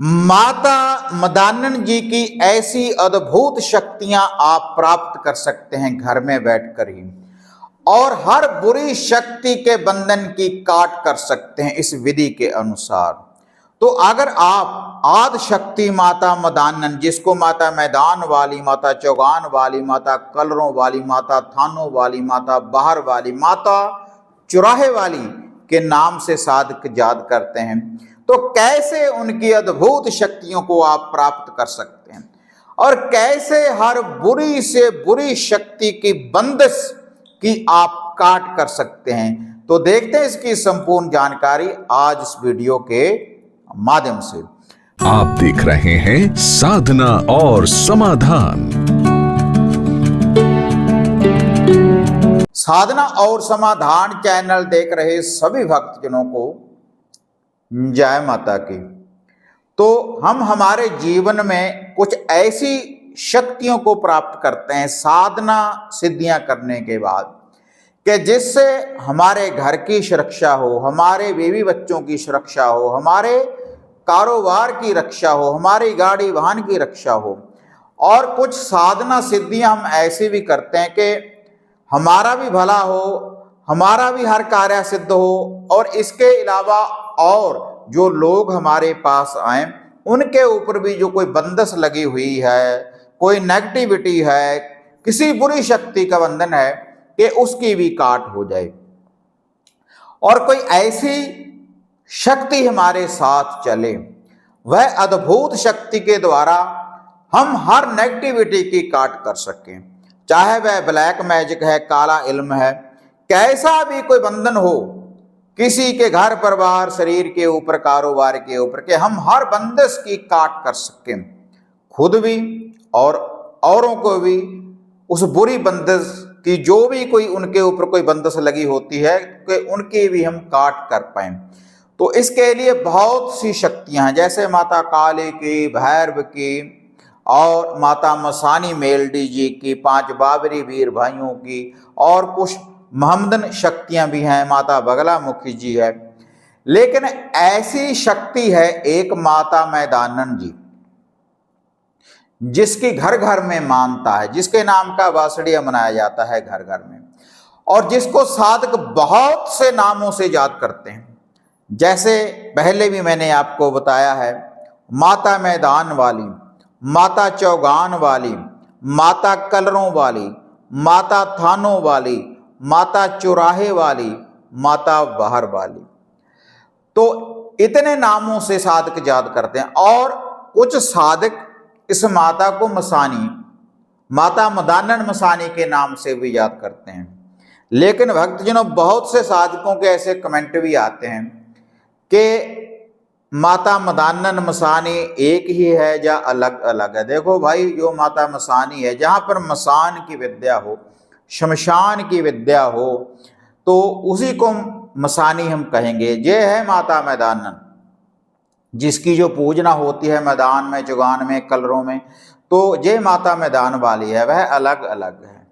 माता मदानन जी की ऐसी अद्भुत शक्तियां आप प्राप्त कर सकते हैं घर में बैठकर ही, और हर बुरी शक्ति के बंधन की काट कर सकते हैं इस विधि के अनुसार। तो अगर आप आदि शक्ति माता मदानन, जिसको माता मैदान वाली, माता चौगान वाली, माता कलरों वाली, माता थानों वाली, माता बाहर वाली, माता चुराहे वाली के नाम से साधक याद करते हैं, तो कैसे उनकी अद्भुत शक्तियों को आप प्राप्त कर सकते हैं और कैसे हर बुरी से बुरी शक्ति की बंदिश की आप काट कर सकते हैं। तो देखते हैं इसकी संपूर्ण जानकारी आज इस वीडियो के माध्यम से। आप देख रहे हैं साधना और समाधान। साधना और समाधान चैनल देख रहे सभी भक्तजनों को जय माता की। तो हम हमारे जीवन में कुछ ऐसी शक्तियों को प्राप्त करते हैं साधना सिद्धियां करने के बाद, कि जिससे हमारे घर की सुरक्षा हो, हमारे बीवी बच्चों की सुरक्षा हो, हमारे कारोबार की रक्षा हो, हमारी गाड़ी वाहन की रक्षा हो। और कुछ साधना सिद्धियां हम ऐसी भी करते हैं कि हमारा भी भला हो, हमारा भी हर कार्य सिद्ध हो, और इसके अलावा और जो लोग हमारे पास आए उनके ऊपर भी जो कोई बंधस लगी हुई है, कोई नेगेटिविटी है, किसी बुरी शक्ति का बंधन है, कि उसकी भी काट हो जाए। और कोई ऐसी शक्ति हमारे साथ चले, वह अद्भुत शक्ति के द्वारा हम हर नेगेटिविटी की काट कर सकें, चाहे वह ब्लैक मैजिक है, काला इल्म है, कैसा भी कोई बंधन हो किसी के घर परिवार शरीर के ऊपर, कारोबार के ऊपर, के हम हर बंदिश की काट कर सकें, खुद भी और औरों को भी उस बुरी बंदिश की, जो भी कोई उनके ऊपर कोई बंदिश लगी होती है, कि उनकी भी हम काट कर पाए। तो इसके लिए बहुत सी शक्तियां हैं, जैसे माता काली की, भैरव की, और माता मसानी मेलडी जी की, 5 बाबरी वीर भाइयों की, और कुछ महमदन शक्तियां भी हैं, माता बगला मुखी जी है। लेकिन ऐसी शक्ति है एक माता मैदानन जी, जिसकी घर घर में मानता है, जिसके नाम का वासड़िया मनाया जाता है घर घर में, और जिसको साधक बहुत से नामों से याद करते हैं। जैसे पहले भी मैंने आपको बताया है, माता मैदान वाली, माता चौगान वाली, माता कलरों वाली, माता थानों वाली, माता चौराहे वाली, माता बाहर वाली। तो इतने नामों से साधक याद करते हैं। और कुछ साधक इस माता को मसानी, माता मदानन मसानी के नाम से भी याद करते हैं। लेकिन भक्तजनों, बहुत से साधकों के ऐसे कमेंट भी आते हैं कि माता मदानन मसानी एक ही है या अलग अलग है। देखो भाई, जो माता मसानी है, जहाँ पर मसान की विद्या हो, शमशान की विद्या हो, तो उसी को मसानी हम कहेंगे। ये है माता मैदानन, जिसकी जो पूजना होती है मैदान में, चौगान में, कलरों में, तो ये माता मैदान वाली है, वह अलग अलग है।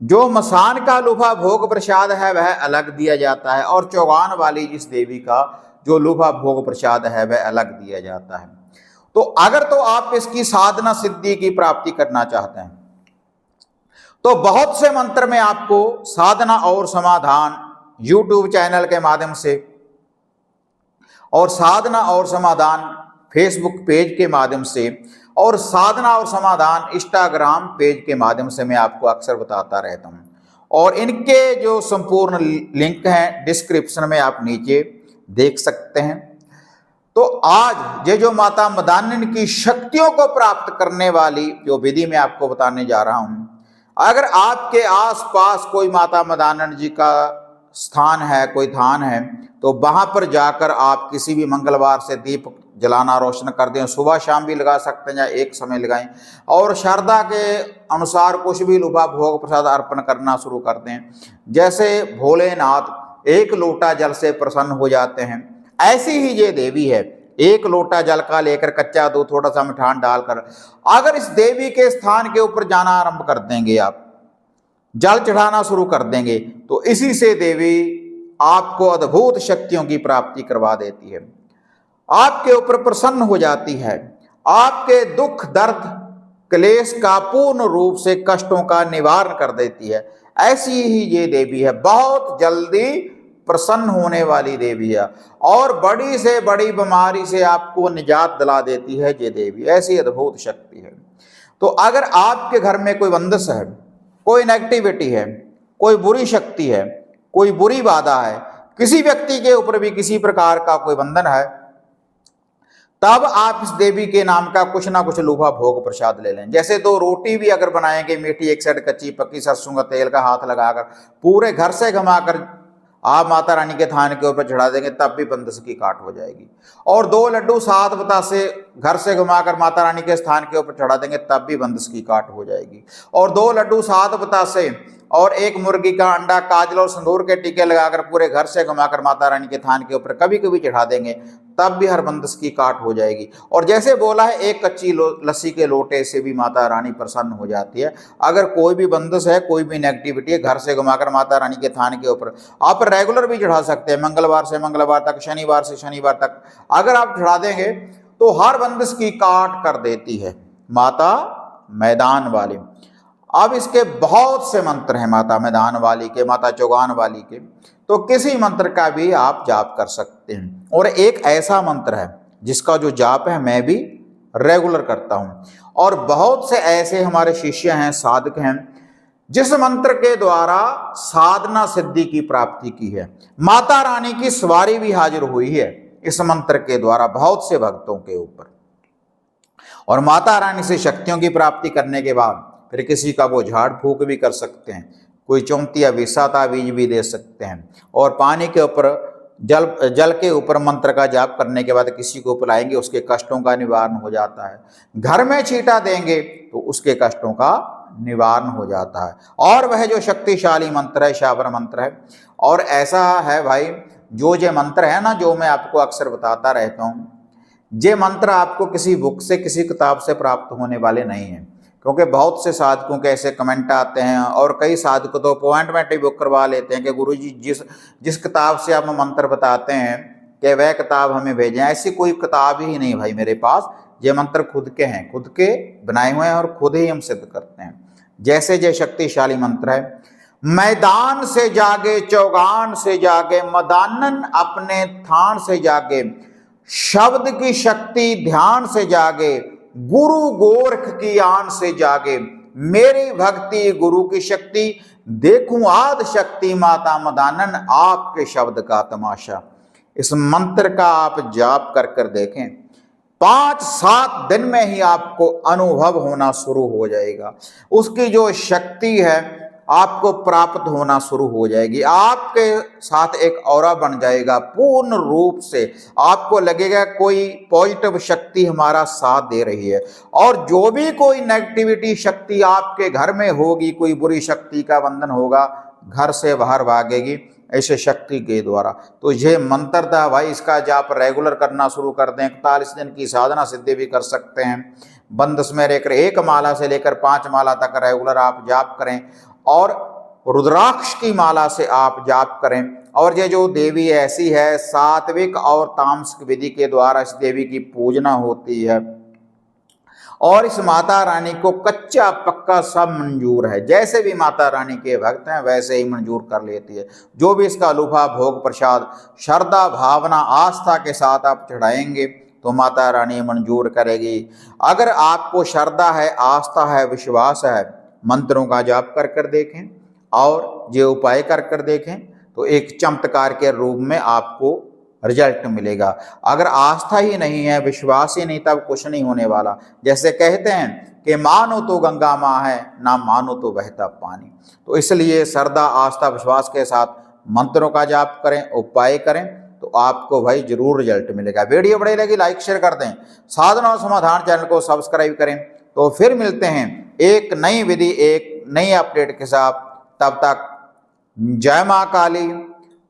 जो मसान का लुफा भोग प्रसाद है वह अलग दिया जाता है, और चौगान वाली जिस देवी का जो लुफा भोग प्रसाद है वह अलग दिया जाता है। तो अगर तो आप इसकी साधना सिद्धि की प्राप्ति करना चाहते हैं, तो बहुत से मंत्र में आपको साधना और समाधान YouTube चैनल के माध्यम से, और साधना और समाधान फेसबुक पेज के माध्यम से, और साधना और समाधान इंस्टाग्राम पेज के माध्यम से मैं आपको अक्सर बताता रहता हूं। और इनके जो संपूर्ण लिंक हैं डिस्क्रिप्शन में आप नीचे देख सकते हैं। तो आज ये जो माता मदानन की शक्तियों को प्राप्त करने वाली जो विधि मैं आपको बताने जा रहा हूं, अगर आपके आसपास कोई माता मदानन जी का स्थान है, कोई थान है, तो वहां पर जाकर आप किसी भी मंगलवार से दीप जलाना, रोशन कर दें। सुबह शाम भी लगा सकते हैं या एक समय लगाएं, और श्रद्धा के अनुसार कुछ भी लुभा भोग प्रसाद अर्पण करना शुरू कर दें। जैसे भोलेनाथ एक लोटा जल से प्रसन्न हो जाते हैं, ऐसी ही ये देवी है। एक लोटा जल का लेकर कच्चा दूध, थोड़ा सा मिठान डालकर अगर इस देवी के स्थान के ऊपर जाना आरंभ कर देंगे, आप जल चढ़ाना शुरू कर देंगे, तो इसी से देवी आपको अद्भुत शक्तियों की प्राप्ति करवा देती है। आपके ऊपर प्रसन्न हो जाती है, आपके दुख दर्द क्लेश का पूर्ण रूप से कष्टों का निवारण कर देती है। ऐसी ही ये देवी है, बहुत जल्दी प्रसन्न होने वाली देवी है और बड़ी से बड़ी बीमारी से आपको निजात दिला देती है ये देवी। ऐसी अद्भुत शक्ति है। तो अगर आपके घर में कोई बंदिश है, कोई नेगेटिविटी है, कोई बुरी शक्ति है, कोई बुरी बाधा है, किसी व्यक्ति के ऊपर भी किसी प्रकार का कोई बंधन है, तब आप इस देवी के नाम का कुछ ना कुछ लूहा भोग प्रसाद ले लें। जैसे 2 रोटी भी अगर बनाएंगे मीठी, एक साइड कच्ची पक्की, सरसों का तेल का हाथ लगाकर पूरे घर से घुमाकर आप माता रानी के थान के ऊपर चढ़ा देंगे, तब भी बंदिश की काट हो जाएगी। और 2 लड्डू 7 बतासे घर से घुमाकर माता रानी के स्थान के ऊपर चढ़ा देंगे, तब भी बंदिश की काट हो जाएगी। और 2 लड्डू 7 बतासे और 1 मुर्गी का अंडा, काजल और सिंदूर के टीके लगाकर पूरे घर से घुमाकर माता रानी के थान के ऊपर कभी कभी चढ़ा देंगे, तब भी हर बंदिश की काट हो जाएगी। और जैसे बोला है, 1 कच्ची लस्सी के लोटे से भी माता रानी प्रसन्न हो जाती है। अगर कोई भी बंदिश है, कोई भी नेगेटिविटी है, घर से घुमाकर माता रानी के थान के ऊपर आप रेगुलर भी चढ़ा सकते हैं, मंगलवार से मंगलवार तक, शनिवार से शनिवार तक अगर आप चढ़ा देंगे तो हर बंदिश की काट कर देती है माता मैदान वाली। अब इसके बहुत से मंत्र हैं माता मैदान वाली के, माता चौगान वाली के, तो किसी मंत्र का भी आप जाप कर सकते हैं। और एक ऐसा मंत्र है जिसका जो जाप है मैं भी रेगुलर करता हूं, और बहुत से ऐसे हमारे शिष्य हैं, साधक हैं, जिस मंत्र के द्वारा साधना सिद्धि की प्राप्ति की है। माता रानी की सवारी भी हाजिर हुई है इस मंत्र के द्वारा बहुत से भक्तों के ऊपर, और माता रानी से शक्तियों की प्राप्ति करने के बाद फिर किसी का वो झाड़ फूक भी कर सकते हैं, कोई 34 या 20 ताबीज भी दे सकते हैं, और पानी के ऊपर जल के ऊपर मंत्र का जाप करने के बाद किसी को पिलाएंगे, उसके कष्टों का निवारण हो जाता है। घर में छींटा देंगे तो उसके कष्टों का निवारण हो जाता है। और वह जो शक्तिशाली मंत्र है, शावर मंत्र है। और ऐसा है भाई, जो ये मंत्र है ना, जो मैं आपको अक्सर बताता रहता हूँ, ये मंत्र आपको किसी बुक से, किसी किताब से प्राप्त होने वाले नहीं हैं। क्योंकि बहुत से साधकों के ऐसे कमेंट आते हैं, और कई साधक तो अपॉइंटमेंट ही बुक करवा लेते हैं कि गुरुजी जिस किताब से आप मंत्र बताते हैं कि वह किताब हमें भेजें। ऐसी कोई किताब ही नहीं भाई मेरे पास, ये मंत्र खुद के हैं, खुद के बनाए हुए हैं, और खुद ही हम सिद्ध करते हैं। जैसे ये शक्तिशाली मंत्र है, मैदान से जागे, चौगान से जागे, मदानन अपने थान से जागे, शब्द की शक्ति ध्यान से जागे, गुरु गोरख की आन से जागे, मेरी भक्ति गुरु की शक्ति, देखूं आद शक्ति माता मदानन, आपके शब्द का तमाशा। इस मंत्र का आप जाप कर कर देखें, 5-7 दिन में ही आपको अनुभव होना शुरू हो जाएगा। उसकी जो शक्ति है आपको प्राप्त होना शुरू हो जाएगी। आपके साथ एक ऑरा बन जाएगा पूर्ण रूप से, आपको लगेगा कोई पॉजिटिव शक्ति हमारा साथ दे रही है। और जो भी कोई नेगेटिविटी शक्ति आपके घर में होगी, कोई बुरी शक्ति का बंधन होगा, घर से बाहर भागेगी ऐसे शक्ति के द्वारा। तो ये मंत्र था भाई, इसका जाप रेगुलर करना शुरू कर दें। 41 दिन की साधना सिद्धि भी कर सकते हैं। बंदिश में रहकर 1 माला से लेकर 5 माला तक रेगुलर आप जाप करें, और रुद्राक्ष की माला से आप जाप करें। और ये जो देवी ऐसी है, सात्विक और तामसिक विधि के द्वारा इस देवी की पूजना होती है, और इस माता रानी को कच्चा पक्का सब मंजूर है। जैसे भी माता रानी के भक्त हैं वैसे ही मंजूर कर लेती है। जो भी इसका लूहा भोग प्रसाद श्रद्धा भावना आस्था के साथ आप चढ़ाएंगे तो माता रानी मंजूर करेगी। अगर आपको श्रद्धा है, आस्था है, विश्वास है, मंत्रों का जाप कर कर देखें और ये उपाय कर कर देखें, तो एक चमत्कार के रूप में आपको रिजल्ट मिलेगा। अगर आस्था ही नहीं है, विश्वास ही नहीं, तब कुछ नहीं होने वाला। जैसे कहते हैं कि मानो तो गंगा माँ है, ना मानो तो बहता पानी। तो इसलिए श्रद्धा आस्था विश्वास के साथ मंत्रों का जाप करें, उपाय करें, तो आपको भाई जरूर रिजल्ट मिलेगा। वीडियो बढ़िया लगी लाइक शेयर कर दें, साधना और समाधान चैनल को सब्सक्राइब करें। तो फिर मिलते हैं एक नई विधि, एक नई अपडेट के साथ। तब तक जय माँ काली,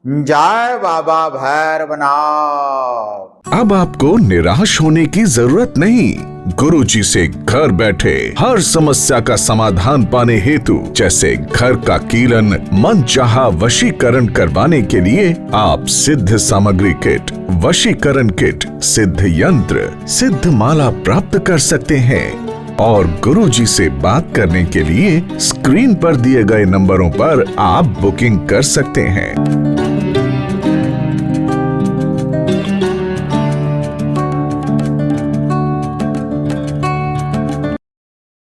जय बाबा भैरवनाथ। अब आपको निराश होने की जरूरत नहीं। गुरुजी से घर बैठे हर समस्या का समाधान पाने हेतु, जैसे घर का कीलन, मनचाहा वशीकरण करवाने के लिए आप सिद्ध सामग्री किट, वशीकरण किट, सिद्ध यंत्र, सिद्ध माला प्राप्त कर सकते हैं। और गुरुजी से बात करने के लिए स्क्रीन पर दिए गए नंबरों पर आप बुकिंग कर सकते हैं।